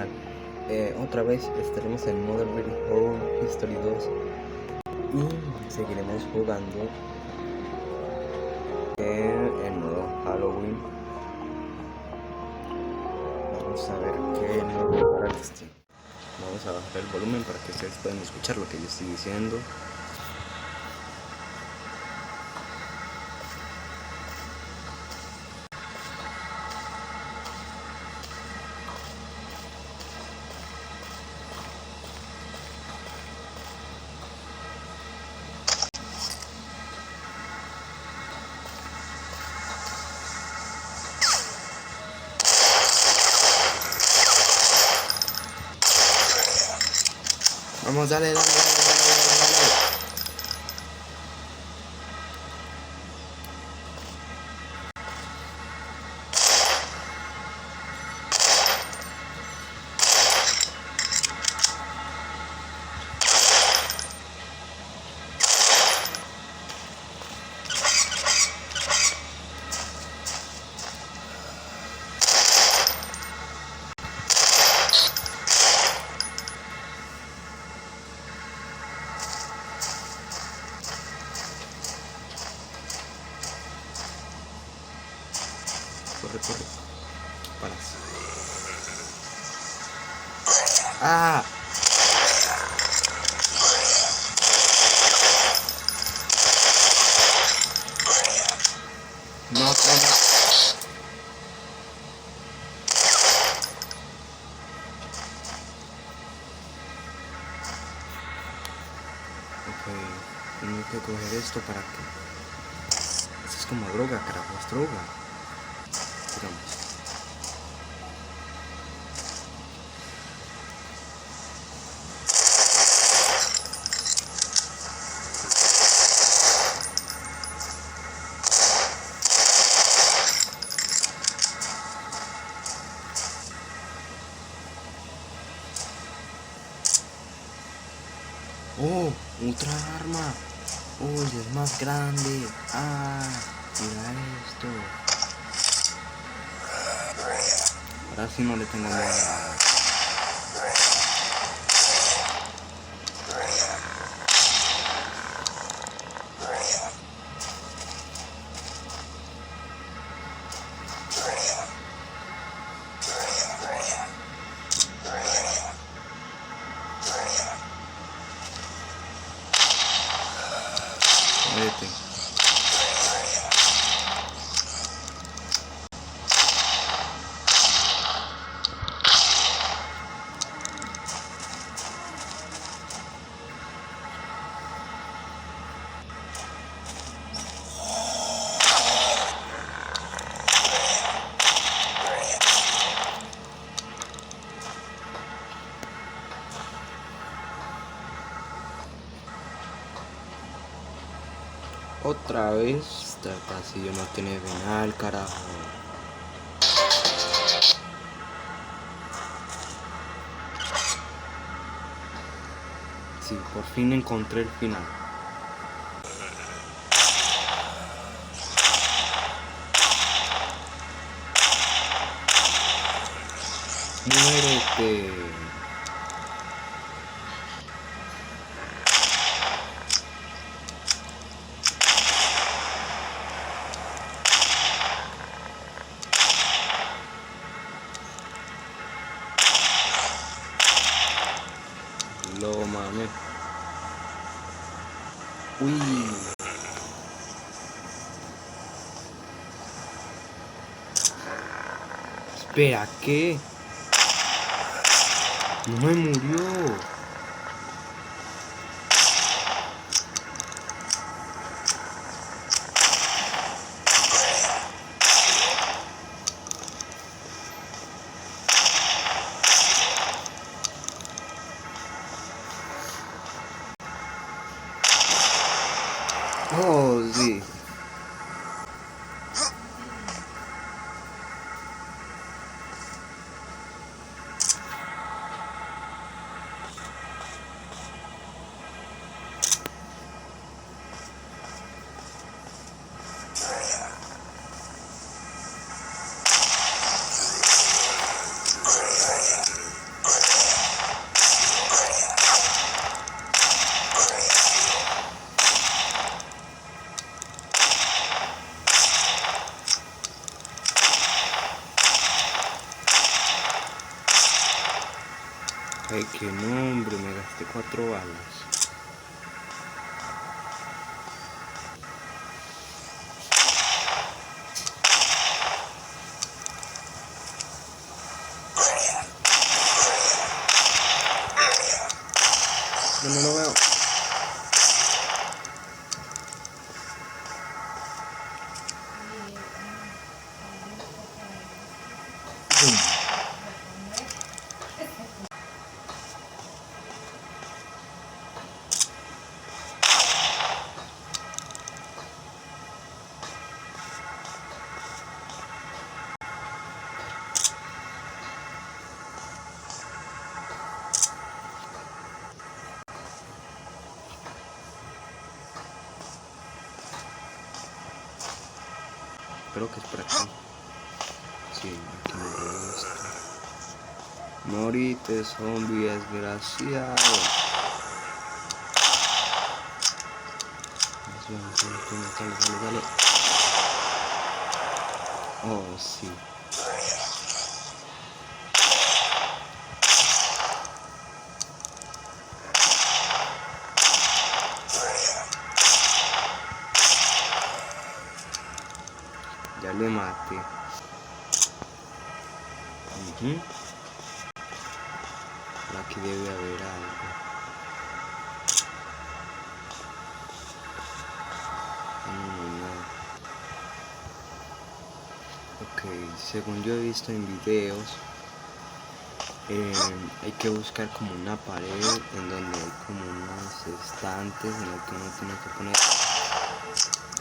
canal. Otra vez estaremos en Modern Very Horror History 2 y seguiremos jugando el modo Halloween. Vamos a ver qué nos depara el destino. Vamos a bajar el volumen para que ustedes puedan escuchar lo que yo estoy diciendo. Vamos, dale. Corre. Paras. ¡Ah! No. Ok, tengo que coger esto para que... Esto es como droga, carajo, es droga. Digamos. Oh, otra arma. Uy, es más grande. Ah, mira esto. Ahora sí no le tengo miedo a nada. Vete. Otra vez, este pasillo no tiene final, carajo. Sí, por fin encontré el final. Muérete. Lo mames. Uy. Espera, ¿qué? No me murió. Oh, sí. Ay, qué nombre, me gasté 4 balas. Yo no lo veo. Creo que es por aquí. Sí, aquí me gusta. Morite, zombie, desgraciado. Sale. Oh, sí. Ya le maté. Aquí debe haber algo. No. Ok, según yo he visto en videos, hay que buscar como una pared en donde hay como unos estantes en los que uno tiene que poner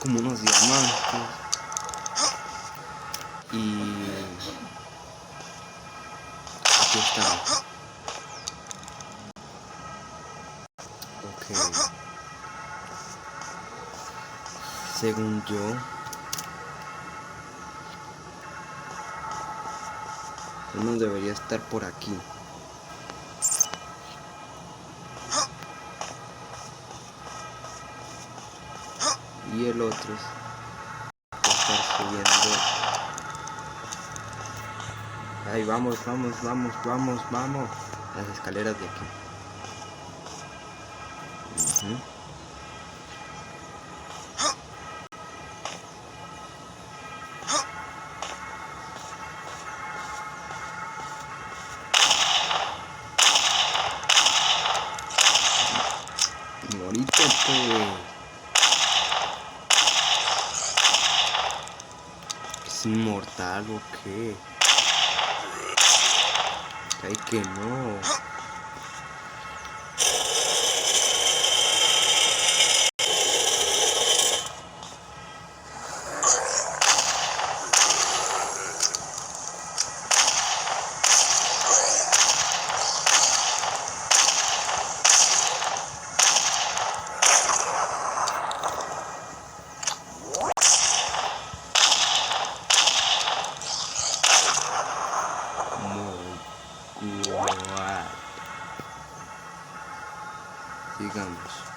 como unos diamantes. Y aquí está. Ok. Según yo, uno debería estar por aquí. Y el otro estar subiendo. Ahí vamos. Las escaleras de aquí. Morite, pues. ¿Es inmortal o qué? Ay, que no. Sigamos.